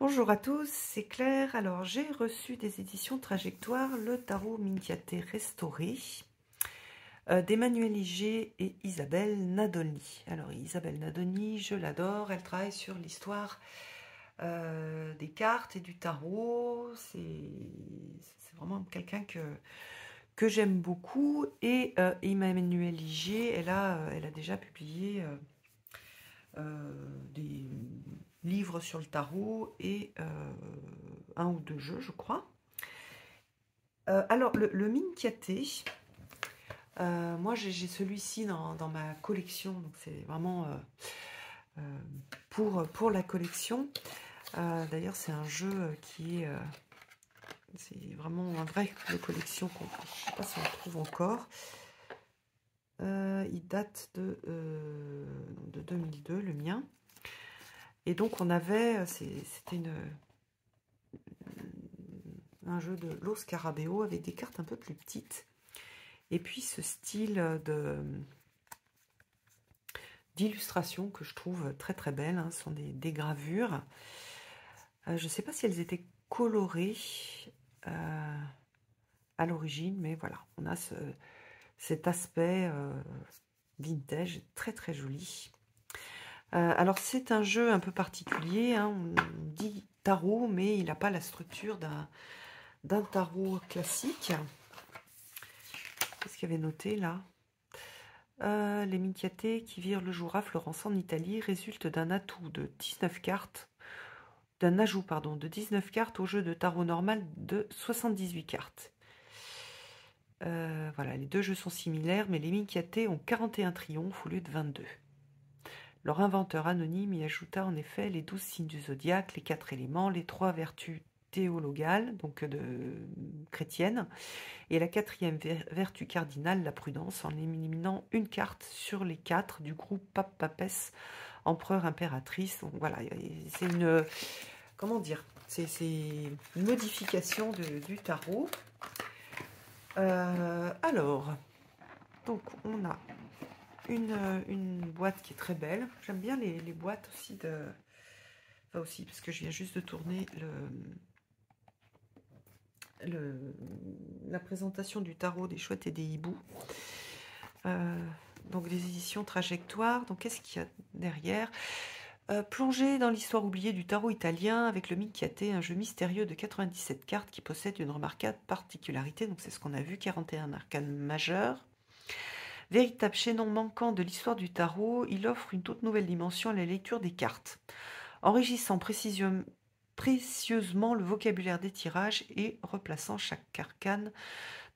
Bonjour à tous, c'est Claire. Alors, j'ai reçu des éditions Trajectoire, le tarot Minchiaté restauré d'Emmanuel Iger et Isabelle Nadolny. Alors, Isabelle Nadolny, je l'adore, elle travaille sur l'histoire des cartes et du tarot. C'est vraiment quelqu'un que j'aime beaucoup. Et Emmanuel Iger, elle a déjà publié des livres sur le tarot et un ou deux jeux, je crois. Alors, le Minchiaté, moi j'ai celui-ci dans ma collection, donc c'est vraiment pour la collection. D'ailleurs, c'est un jeu qui est... c'est vraiment un vrai de collection, je ne sais pas si on le trouve encore. Il date de 2002, le mien. Et donc, on avait... C'était un jeu de Los Scarabeo avec des cartes un peu plus petites. Et puis, ce style d'illustration que je trouve très très belle. Hein, ce sont des gravures. Je ne sais pas si elles étaient colorées à l'origine, mais voilà, on a cet aspect vintage très très joli. Alors c'est un jeu un peu particulier, hein, on dit tarot, mais il n'a pas la structure d'un tarot classique. Qu'est-ce qu'il y avait noté là? Les Minchiaté qui virent le jour à Florence en Italie résultent d'un atout de 19 cartes, d'un ajout pardon, de 19 cartes au jeu de tarot normal de 78 cartes. Voilà, les deux jeux sont similaires, mais les Minchiaté ont 41 triomphes au lieu de 22. Leur inventeur anonyme y ajouta en effet les 12 signes du zodiaque, les 4 éléments, les 3 vertus théologales, donc chrétiennes, et la 4e vertu cardinale, la prudence, en éliminant une carte sur les 4 du groupe Pape-Papesse, empereur, impératrice. Donc voilà, c'est une... Comment dire? C'est une modification du tarot. Alors, donc on a une boîte qui est très belle. J'aime bien les boîtes aussi Enfin aussi, parce que je viens juste de tourner la présentation du tarot des chouettes et des hiboux. Donc des éditions Trajectoire. Donc qu'est-ce qu'il y a derrière? Plongé dans l'histoire oubliée du tarot italien avec le Minchiaté, un jeu mystérieux de 97 cartes qui possède une remarquable particularité. Donc c'est ce qu'on a vu, 41 arcanes majeures. Véritable chaînon manquant de l'histoire du tarot, il offre une toute nouvelle dimension à la lecture des cartes, enrichissant précieusement le vocabulaire des tirages et replaçant chaque arcane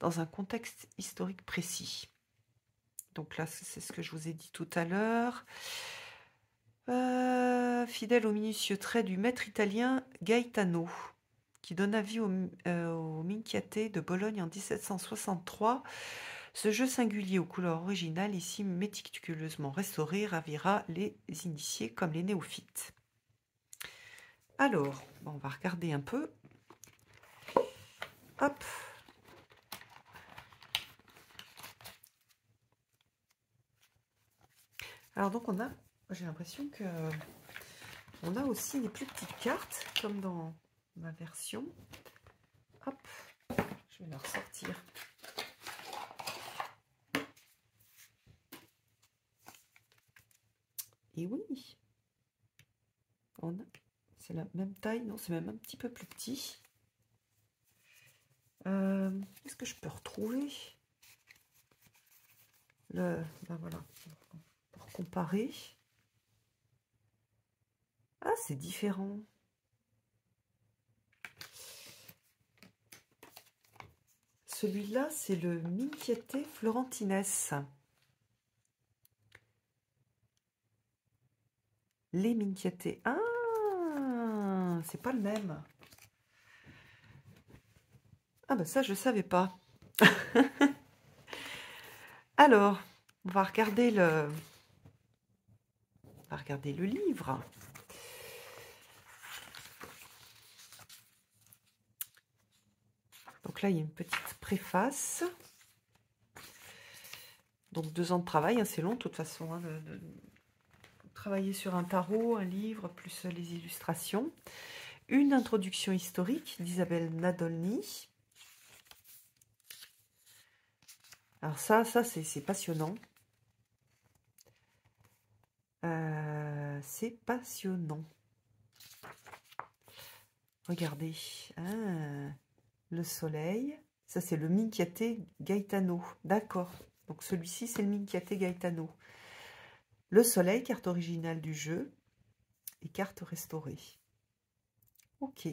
dans un contexte historique précis. Donc là, c'est ce que je vous ai dit tout à l'heure. Fidèle aux minutieux traits du maître italien Gaetano, qui donna vie au Minchiaté de Bologne en 1763. Ce jeu singulier aux couleurs originales, ici méticuleusement restauré, ravira les initiés comme les néophytes. Alors, on va regarder un peu. Hop. Alors donc on a, j'ai l'impression que on a aussi des plus petites cartes, comme dans ma version. Hop, je vais la ressortir. Et oui, c'est la même taille, non, c'est même un petit peu plus petit. Est-ce que je peux retrouver ben voilà, pour comparer. Ah, c'est différent. Celui-là, c'est le Minchiaté Florentines. Les Minchiaté. Ah, c'est pas le même. Ah ben ça, je savais pas. Alors, on va regarder le livre. Donc là, il y a une petite préface. Donc 2 ans de travail, hein, c'est long de toute façon. Hein, de travailler sur un tarot, un livre, plus les illustrations. Une introduction historique d'Isabelle Nadolny. Alors ça c'est passionnant. C'est passionnant. Regardez. Ah, le soleil. Ça, c'est le Minchiate Gaetano. D'accord. Donc celui-ci, c'est le Minchiate Gaetano. Le soleil, carte originale du jeu. Et carte restaurée. Ok.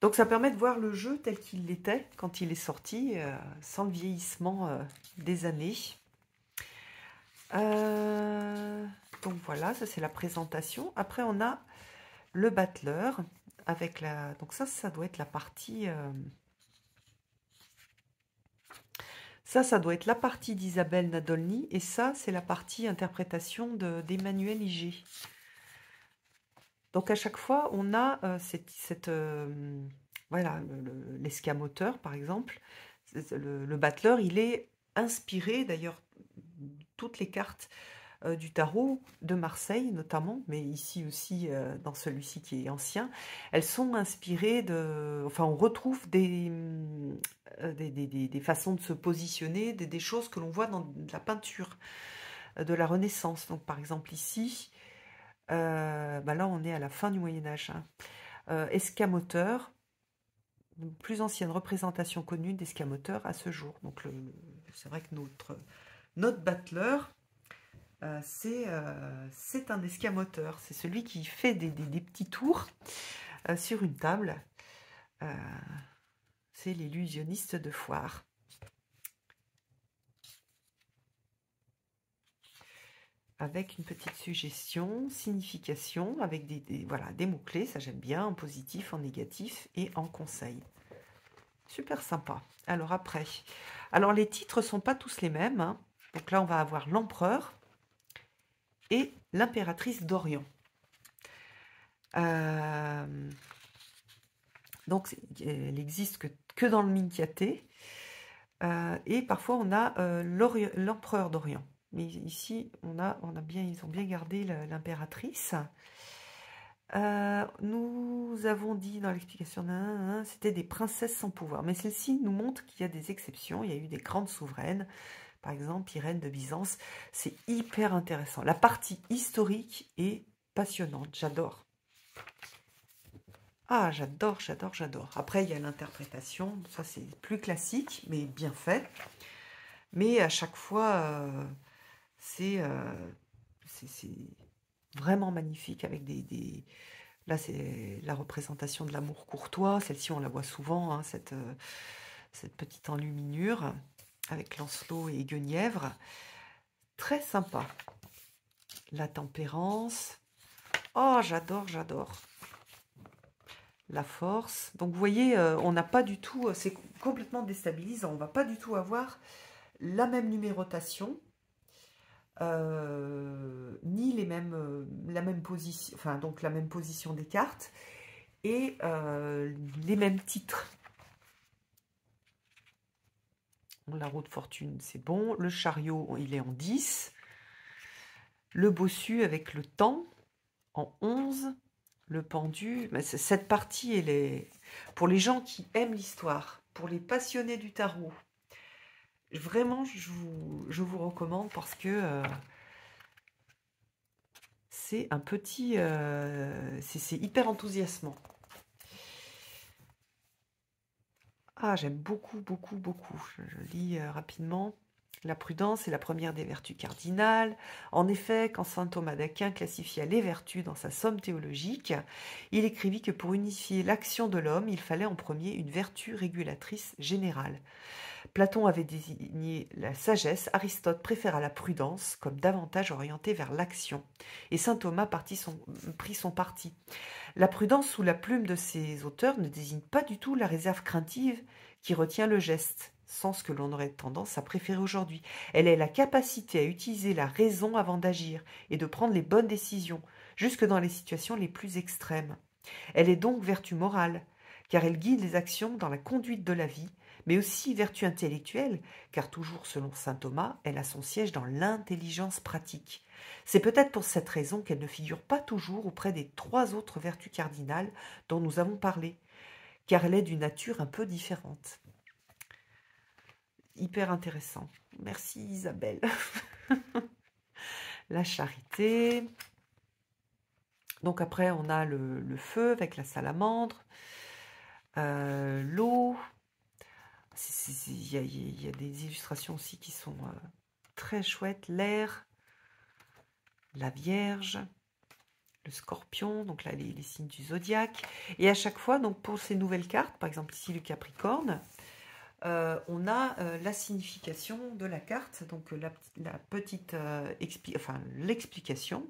Donc ça permet de voir le jeu tel qu'il était quand il est sorti, sans le vieillissement des années. Donc voilà, ça c'est la présentation. Après on a le battleur avec la... Donc ça doit être la partie... Ça doit être la partie d'Isabelle Nadolny. Et ça, c'est la partie interprétation d'Emmanuel Iger. Donc à chaque fois, on a voilà, l'escamoteur, par exemple. Le battleur, il est inspiré, d'ailleurs, toutes les cartes du tarot de Marseille, notamment, mais ici aussi, dans celui-ci qui est ancien, elles sont inspirées de... Enfin, on retrouve des façons de se positionner, des choses que l'on voit dans la peinture de la Renaissance. Donc, par exemple, ici... là, on est à la fin du Moyen-Âge. Hein. Escamoteur, plus ancienne représentation connue d'escamoteur à ce jour. Donc, c'est vrai que notre battleur, c'est un escamoteur. C'est celui qui fait des petits tours sur une table. C'est l'illusionniste de foire. Avec une petite suggestion, signification, avec des mots-clés, ça j'aime bien, en positif, en négatif et en conseil. Super sympa. Alors après, les titres ne sont pas tous les mêmes. Hein. Donc là, on va avoir l'empereur et l'impératrice d'Orient. Donc, elle n'existe que dans le Minchiate. Et parfois, on a l'empereur d'Orient. Mais ici, ils ont bien gardé l'impératrice. Nous avons dit dans l'explication, c'était des princesses sans pouvoir. Mais celle-ci nous montre qu'il y a des exceptions. Il y a eu des grandes souveraines. Par exemple, Irène de Byzance. C'est hyper intéressant. La partie historique est passionnante. J'adore. Ah, j'adore. Après, il y a l'interprétation. Ça, c'est plus classique, mais bien fait. Mais à chaque fois... c'est vraiment magnifique avec Là, c'est la représentation de l'amour courtois. Celle-ci, on la voit souvent, hein, cette petite enluminure avec Lancelot et Guenièvre. Très sympa. La tempérance. Oh, j'adore. La force. Donc, vous voyez, on n'a pas du tout... C'est complètement déstabilisant. On ne va pas du tout avoir la même numérotation. Ni la même position, enfin donc la même position des cartes et les mêmes titres. La roue de fortune, c'est bon. Le chariot, il est en 10. Le bossu avec le temps en 11. Le pendu, cette partie, elle est pour les gens qui aiment l'histoire, pour les passionnés du tarot. Vraiment, je vous recommande parce que c'est un petit... c'est hyper enthousiasmant. Ah, j'aime beaucoup. Je lis rapidement. La prudence est la première des vertus cardinales. En effet, quand saint Thomas d'Aquin classifia les vertus dans sa somme théologique, il écrivit que pour unifier l'action de l'homme, il fallait en premier une vertu régulatrice générale. Platon avait désigné la sagesse, Aristote préféra la prudence comme davantage orientée vers l'action, et saint Thomas prit son parti. La prudence sous la plume de ces auteurs ne désigne pas du tout la réserve craintive qui retient le geste, sens que l'on aurait tendance à préférer aujourd'hui. Elle est la capacité à utiliser la raison avant d'agir et de prendre les bonnes décisions, jusque dans les situations les plus extrêmes. Elle est donc vertu morale, car elle guide les actions dans la conduite de la vie, mais aussi vertu intellectuelle, car toujours selon saint Thomas, elle a son siège dans l'intelligence pratique. C'est peut-être pour cette raison qu'elle ne figure pas toujours auprès des 3 autres vertus cardinales dont nous avons parlé, car elle est d'une nature un peu différente. Hyper intéressant. Merci Isabelle. La charité. Donc après, on a le feu avec la salamandre, l'eau. Il y a des illustrations aussi qui sont très chouettes. L'air, la Vierge, le Scorpion, donc là les signes du zodiaque. Et à chaque fois, donc pour ces nouvelles cartes, par exemple ici le Capricorne, on a la signification de la carte, donc la petite l'explication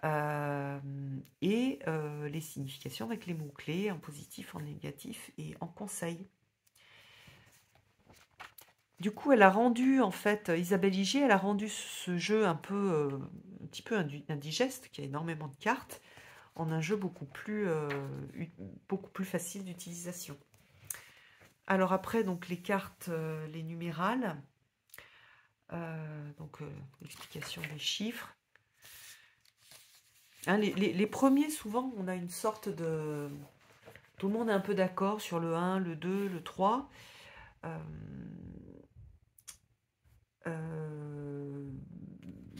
et les significations avec les mots-clés en positif, en négatif et en conseil. Du coup, elle a rendu, en fait, Isabelle Igier, elle a rendu ce jeu un petit peu indigeste, qui a énormément de cartes, en un jeu beaucoup plus facile d'utilisation. Alors après, donc les cartes, les numérales, l'explication des chiffres. Hein, les premiers, souvent, on a une sorte de... Tout le monde est un peu d'accord sur le 1, le 2, le 3.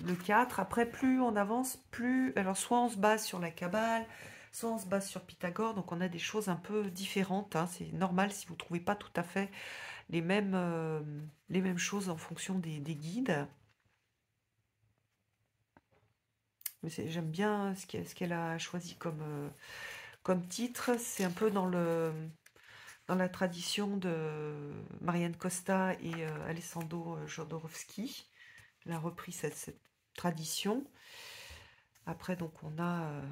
Le 4. Après, plus on avance, plus... Alors, soit on se base sur la Kabbale, soit on se base sur Pythagore. Donc, on a des choses un peu différentes. Hein. C'est normal si vous ne trouvez pas tout à fait les mêmes choses en fonction des guides. J'aime bien ce qu'elle a choisi comme titre. C'est un peu dans la tradition de Marianne Costa et Alessandro Jodorowsky. Elle a repris cette tradition. Après, donc, on a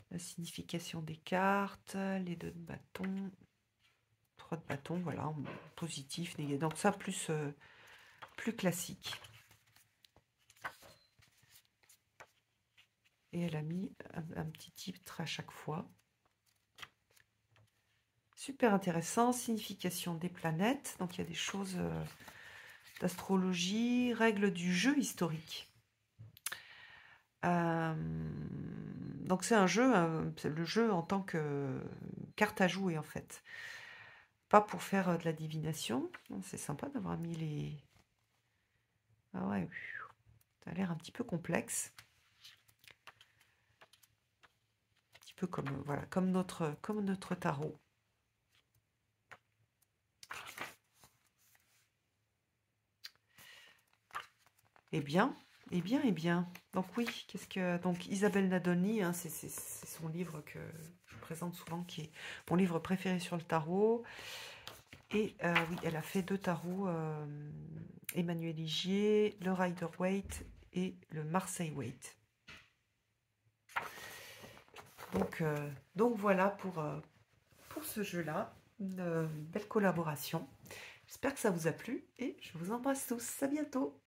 la signification des cartes, les 2 de bâton, 3 de bâton, voilà, positif, négatif. Donc ça, plus classique. Et elle a mis un petit titre à chaque fois. Super intéressant. Signification des planètes. Donc, il y a des choses d'astrologie. Règles du jeu historique. Donc, c'est un jeu, le jeu en tant que carte à jouer, en fait. Pas pour faire de la divination. C'est sympa d'avoir mis les... Ah ouais, ça a l'air un petit peu complexe. Un petit peu comme, voilà, comme notre tarot. Eh bien. Donc oui, donc Isabelle Nadoni, hein, c'est son livre que je présente souvent, qui est mon livre préféré sur le tarot. Et oui, elle a fait 2 tarots, Emmanuel Igier, le Rider-Waite et le Marseille-Waite. Donc voilà pour ce jeu-là, une belle collaboration. J'espère que ça vous a plu et je vous embrasse tous. À bientôt.